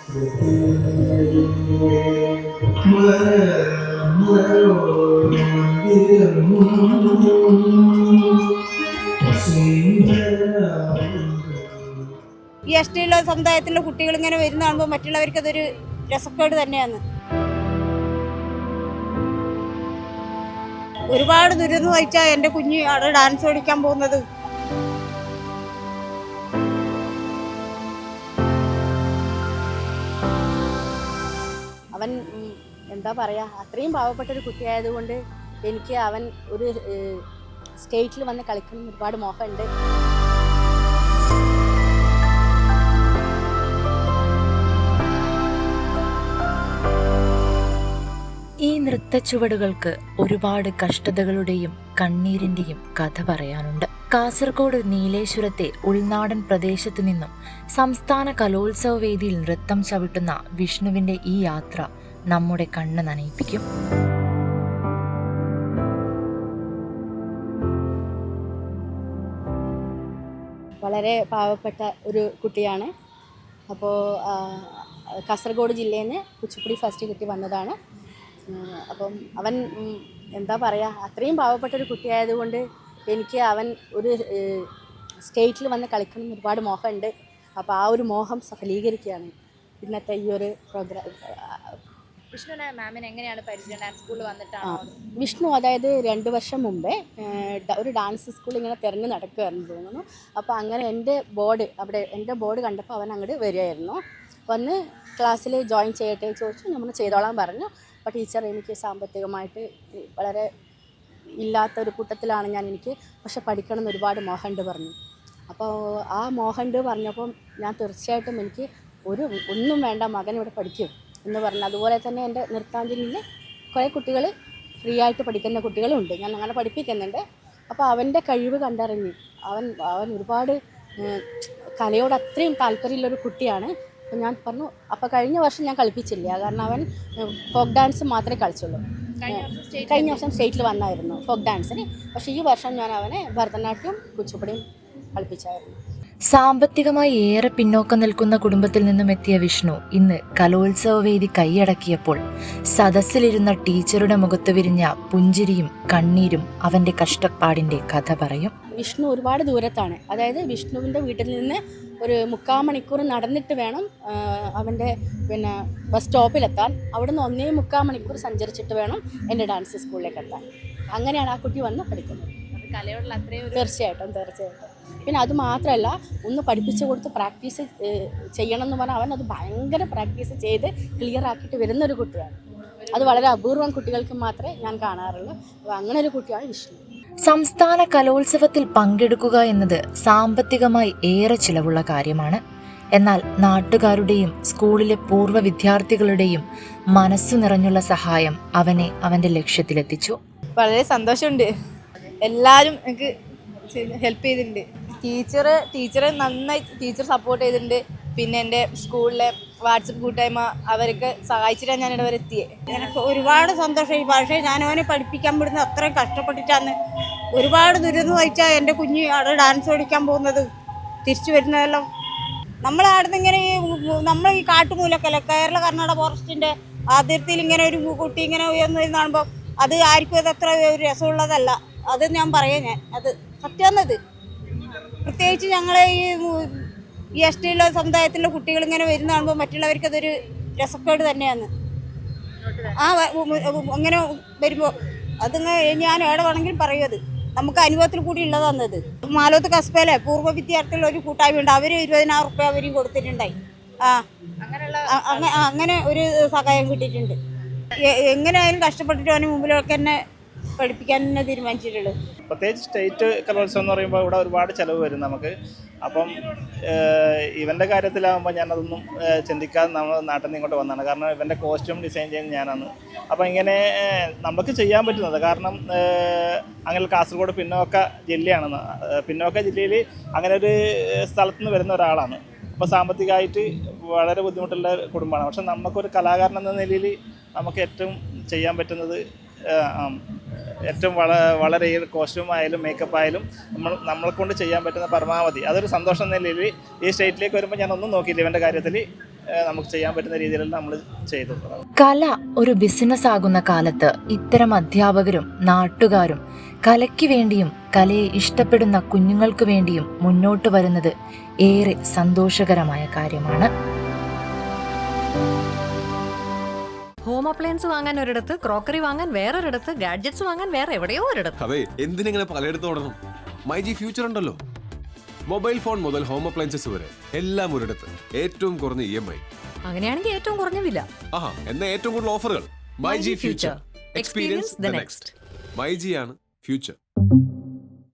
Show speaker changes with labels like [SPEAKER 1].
[SPEAKER 1] ഈ എസ്.ടി.യിലെ സമുദായത്തിലെ കുട്ടികൾ ഇങ്ങനെ വരുന്ന കാണുമ്പോൾ മറ്റുള്ളവർക്ക് അതൊരു രസക്കേട് തന്നെയാണ്. ഒരുപാട് ദുരിതം സഹിച്ചാൽ എൻ്റെ കുഞ്ഞ് അവിടെ ഡാൻസ് പഠിക്കാൻ പോകുന്നത്. അവൻ എന്താ പറയുക, അത്രയും പാവപ്പെട്ടൊരു കുട്ടിയായതുകൊണ്ട് എനിക്ക് അവൻ ഒരു സ്റ്റേറ്റിൽ വന്ന് കളിക്കണം ഒരുപാട് മോഹമുണ്ട്.
[SPEAKER 2] ഈ നൃത്തച്ചുവടുകൾക്ക് ഒരുപാട് കഷ്ടതകളുടെയും കണ്ണീരിന്റെയും കഥ പറയാനുണ്ട്. കാസർഗോഡ് നീലേശ്വരത്തെ ഉൾനാടൻ പ്രദേശത്തു നിന്നും സംസ്ഥാന കലോത്സവ വേദിയിൽ നൃത്തം ചവിട്ടുന്ന വിഷ്ണുവിന്റെ ഈ യാത്ര നമ്മുടെ കണ്ണ് നനയിപ്പിക്കും.
[SPEAKER 1] വളരെ പാവപ്പെട്ട ഒരു കുട്ടിയാണ്. അപ്പോൾ കാസർഗോഡ് ജില്ലയിൽ നിന്ന് കുച്ചിപ്പുടി ഫസ്റ്റ് കിട്ടി വന്നതാണ്. അപ്പം അവൻ എന്താ പറയുക, അത്രയും പാവപ്പെട്ടൊരു കുട്ടിയായതുകൊണ്ട് എനിക്ക് അവൻ ഒരു സ്റ്റേറ്റിൽ വന്ന് കളിക്കണം ഒരുപാട് മോഹമുണ്ട്. അപ്പോൾ ആ ഒരു മോഹം സഫലീകരിക്കുകയാണ് ഇന്നത്തെ ഈ ഒരു പ്രോഗ്രാം.
[SPEAKER 3] വിഷ്ണുവിനെ മാമിന് എങ്ങനെയാണ് പരിചയം? ഡാൻസ് സ്കൂളിൽ വന്നിട്ടാണോ?
[SPEAKER 1] വിഷ്ണു അതായത് 2 വർഷം മുമ്പേ ഒരു ഡാൻസ് സ്കൂൾ ഇങ്ങനെ തിരഞ്ഞ് നടക്കുകയായിരുന്നു തോന്നുന്നു. അപ്പോൾ അങ്ങനെ എൻ്റെ ബോർഡ് കണ്ടപ്പോൾ അവൻ അങ്ങോട്ട് വരികയായിരുന്നു. വന്ന് ക്ലാസ്സിൽ ജോയിൻ ചെയ്യട്ടെ ചോദിച്ചു. നമ്മൾ ചെയ്തോളാൻ പറഞ്ഞു. അപ്പോൾ ടീച്ചർ എനിക്ക് സാമ്പത്തികമായിട്ട് വളരെ ഇല്ലാത്തൊരു കൂട്ടത്തിലാണ് എനിക്ക് പക്ഷെ പഠിക്കണം എന്ന് ഒരുപാട് മോഹമുണ്ട് പറഞ്ഞു. അപ്പോൾ ആ മോഹമുണ്ട് പറഞ്ഞപ്പം ഞാൻ തീർച്ചയായിട്ടും എനിക്ക് ഒന്നും വേണ്ട, മകൻ ഇവിടെ പഠിക്കും എന്ന് പറഞ്ഞു. അതുപോലെ തന്നെ എൻ്റെ നൃത്താഞ്ജലിയിൽ കുറേ കുട്ടികൾ ഫ്രീ ആയിട്ട് പഠിക്കുന്ന കുട്ടികളുണ്ട്, ഞാൻ അങ്ങനെ പഠിപ്പിക്കുന്നുണ്ട്. അപ്പോൾ അവൻ്റെ കഴിവ് കണ്ടറിഞ്ഞ് അവൻ ഒരുപാട് കലയോട് അത്രയും താല്പര്യമുള്ളൊരു കുട്ടിയാണ്. അപ്പോൾ ഞാൻ പറഞ്ഞു, അപ്പോൾ കഴിഞ്ഞ വർഷം ഞാൻ കളിപ്പിച്ചില്ല, കാരണം അവൻ ഫോക്ക് ഡാൻസ് മാത്രമേ കളിച്ചുള്ളൂ. കഴിഞ്ഞ വർഷം സ്റ്റേറ്റിൽ വന്നായിരുന്നു ഫോക്ക് ഡാൻസിന്. പക്ഷേ ഈ വർഷം ഞാൻ അവനെ ഭരതനാട്യം കുച്ചിപ്പുടിയും കളിപ്പിച്ചായിരുന്നു.
[SPEAKER 2] സാമ്പത്തികമായി ഏറെ പിന്നോക്കം നിൽക്കുന്ന കുടുംബത്തിൽ നിന്നും എത്തിയ വിഷ്ണു ഇന്ന് കലോത്സവ വേദി കൈയടക്കിയപ്പോൾ സദസ്സിലിരുന്ന ടീച്ചറുടെ മുഖത്ത് വിരിഞ്ഞ പുഞ്ചിരിയും കണ്ണീരും അവന്റെ കഷ്ടപ്പാടിന്റെ കഥ പറയും.
[SPEAKER 1] വിഷ്ണു ഒരുപാട് ദൂരത്താണ്. അതായത് വിഷ്ണുവിൻ്റെ വീട്ടിൽ നിന്ന് ഒരു 3/4 മണിക്കൂർ നടന്നിട്ട് വേണം അവൻ്റെ ബസ് സ്റ്റോപ്പിലെത്താൻ. അവിടെ നിന്ന് 1.25 മണിക്കൂർ സഞ്ചരിച്ചിട്ട് വേണം എൻ്റെ ഡാൻസ് സ്കൂളിലേക്ക് എത്താൻ. അങ്ങനെയാണ് ആ കുട്ടി വന്ന് പഠിക്കുന്നത്.
[SPEAKER 3] കലയോടുള്ള അത്രയും
[SPEAKER 1] തീർച്ചയായിട്ടും. പിന്നെ അത് മാത്രമല്ല, ഒന്ന് പഠിപ്പിച്ചു കൊടുത്ത് പ്രാക്ടീസ് ചെയ്യണം എന്ന് പറഞ്ഞാൽ അവൻ അത് ഭയങ്കര പ്രാക്ടീസ് ചെയ്ത് ക്ലിയർ ആക്കിയിട്ട് വരുന്നൊരു കുട്ടിയാണ്. അത് വളരെ അപൂർവം കുട്ടികൾക്ക് മാത്രമേ ഞാൻ കാണാറുള്ളൂ. അപ്പോൾ അങ്ങനെ ഒരു കുട്ടിയാണ് വിഷ്ണു.
[SPEAKER 2] സംസ്ഥാന കലോത്സവത്തിൽ പങ്കെടുക്കുക എന്നത് സാമ്പത്തികമായി ഏറെ ചിലവുള്ള കാര്യമാണ്. എന്നാൽ നാട്ടുകാരുടെയും സ്കൂളിലെ പൂർവ്വ വിദ്യാർത്ഥികളുടെയും മനസ്സു നിറഞ്ഞുള്ള സഹായം അവനെ അവന്റെ ലക്ഷ്യത്തിലെത്തിച്ചു.
[SPEAKER 3] വളരെ സന്തോഷമുണ്ട്. എല്ലാവരും എനിക്ക് ഹെൽപ്പ് ചെയ്തിട്ടുണ്ട്. ടീച്ചർ നന്നായി സപ്പോർട്ട് ചെയ്തിട്ടുണ്ട്. പിന്നെ എൻ്റെ സ്കൂളിലെ വാട്സപ്പ് കൂട്ടായ്മ അവരൊക്കെ സഹായിച്ചിട്ടാണ് ഞാൻ ഇവിടെ വരെ എത്തിയത്.
[SPEAKER 1] എനിക്ക് ഒരുപാട് സന്തോഷമായി. പക്ഷേ ഞാൻ അവനെ പഠിപ്പിക്കാൻ വിടുന്നത് അത്രയും കഷ്ടപ്പെട്ടിട്ടാണ്. ഒരുപാട് ദുരിതം സഹിച്ചാൽ എൻ്റെ കുഞ്ഞ് അവിടെ ഡാൻസ് പഠിക്കാൻ പോകുന്നത്, തിരിച്ചു വരുന്നതെല്ലാം. നമ്മളവിടുന്ന് ഇങ്ങനെ നമ്മൾ ഈ കാട്ടുമൂലക്കല്ല, കേരള കർണാടക ഫോറസ്റ്റിൻ്റെ അതിർത്തിയിൽ ഇങ്ങനെ ഒരു കുട്ടി ഇങ്ങനെ ഉയർന്നു വരുന്ന കാണുമ്പോൾ അത് ആർക്കും അത് അത്ര ഒരു രസമുള്ളതല്ല. അത് ഞാൻ പറയാം, അത് സത്യമെന്നത്. പ്രത്യേകിച്ച് ഞങ്ങളെ ഈ എസ്.ടി.യിലെ സമുദായത്തിലെ കുട്ടികൾ ഇങ്ങനെ വരുന്ന കാണുമ്പോൾ മറ്റുള്ളവർക്ക് അതൊരു രസക്കേട് തന്നെയാണ്. അങ്ങനെ വരുമ്പോൾ ഞാൻ എവിടെ വേണമെങ്കിലും പറയും. അത് നമുക്ക് അനുഭവത്തിൽ കൂടി ഉള്ളതാണത്. മാലോത്ത് കസ്ബയിലെ പൂർവ്വ വിദ്യാർത്ഥികളുടെ ഒരു കൂട്ടായ്മ ഉണ്ട്. അവർ 20,000 റുപ്യ അവരും കൊടുത്തിട്ടുണ്ടായി. അങ്ങനെ ഒരു സഹായം കിട്ടിയിട്ടുണ്ട്. എങ്ങനെയായാലും കഷ്ടപ്പെട്ടിട്ട് അവന് മുമ്പിലൊക്കെ തന്നെ പഠിപ്പിക്കാൻ തന്നെ തീരുമാനിച്ചിട്ടുള്ളൂ.
[SPEAKER 4] പ്രത്യേകിച്ച് സ്റ്റേറ്റ് കലോത്സവം എന്ന് പറയുമ്പോൾ ഇവിടെ ഒരുപാട് ചിലവ് വരും നമുക്ക്. അപ്പം ഇവൻ്റെ കാര്യത്തിലാകുമ്പോൾ ഞാനതൊന്നും ചിന്തിക്കാതെ നമ്മൾ നാട്ടിൽ നിന്ന് ഇങ്ങോട്ട് വന്നതാണ്. കാരണം ഇവൻ്റെ കോസ്റ്റ്യൂം ഡിസൈൻ ചെയ്യുന്നത് ഞാനാണ്. അപ്പോൾ ഇങ്ങനെ നമുക്ക് ചെയ്യാൻ പറ്റുന്നത്, കാരണം അങ്ങനെ കാസർഗോഡ് പിന്നോക്ക ജില്ലയാണ്. പിന്നോക്ക ജില്ലയിൽ അങ്ങനെ ഒരു സ്ഥലത്ത് നിന്ന് വരുന്ന ഒരാളാണ്. അപ്പോൾ സാമ്പത്തികമായിട്ട് വളരെ ബുദ്ധിമുട്ടുള്ള കുടുംബമാണ്. പക്ഷെ നമുക്കൊരു കലാകാരൻ എന്ന നിലയിൽ നമുക്ക് ഏറ്റവും ചെയ്യാൻ പറ്റുന്നത് ഏറ്റവും വളരെ കോസ്റ്റ്യൂം ആയാലും മേക്കപ്പ് ആയാലും നമ്മളെ കൊണ്ട് ചെയ്യാൻ പറ്റുന്ന പരമാവധി. അതൊരു സന്തോഷം നിലയിൽ ഈ സ്റ്റേറ്റിലേക്ക് വരുമ്പോൾ ഞാനൊന്നും നോക്കിയില്ല ഇവൻ്റെ കാര്യത്തിൽ. നമുക്ക് ചെയ്യാൻ പറ്റുന്ന രീതിയിലെല്ലാം നമ്മൾ ചെയ്തു.
[SPEAKER 2] കല ഒരു ബിസിനസ് ആകുന്ന കാലത്ത് ഇത്തരം അധ്യാപകരും നാട്ടുകാരും കലയ്ക്ക് വേണ്ടിയും കലയെ ഇഷ്ടപ്പെടുന്ന കുഞ്ഞുങ്ങൾക്ക് വേണ്ടിയും മുന്നോട്ട് വരുന്നത് ഏറെ സന്തോഷകരമായ കാര്യമാണ്.
[SPEAKER 5] ഹോം അപ്ലയൻസ് വാങ്ങാൻ ഒരിടത്ത്, ക്രോക്കറി വാങ്ങാൻ വേറൊരിടത്ത്, ഗാഡ്ജറ്റ്സ് വാങ്ങാൻ വേറെ എവിടെയോ ഒരിടത്ത്.
[SPEAKER 6] അതെ, എന്തിനെങ്ങനെ പലയിടത്തും ഓടണം? മൈജി ഫ്യൂച്ചർ ഉണ്ടല്ലോ. മൊബൈൽ ഫോൺ മുതൽ ഹോം അപ്ലയൻസസ് വരെ എല്ലാം ഒരിടത്ത്, ഏറ്റവും കുറഞ്ഞ EMI.
[SPEAKER 5] അങ്ങനെയാണെങ്കിൽ ഏറ്റവും കുറഞ്ഞ വില.
[SPEAKER 6] ആഹാ, എന്നാ ഏറ്റവും കൂടുതൽ ഓഫറുകൾ. MyG future, experience the next. MyG ആണ് ഫ്യൂച്ചർ.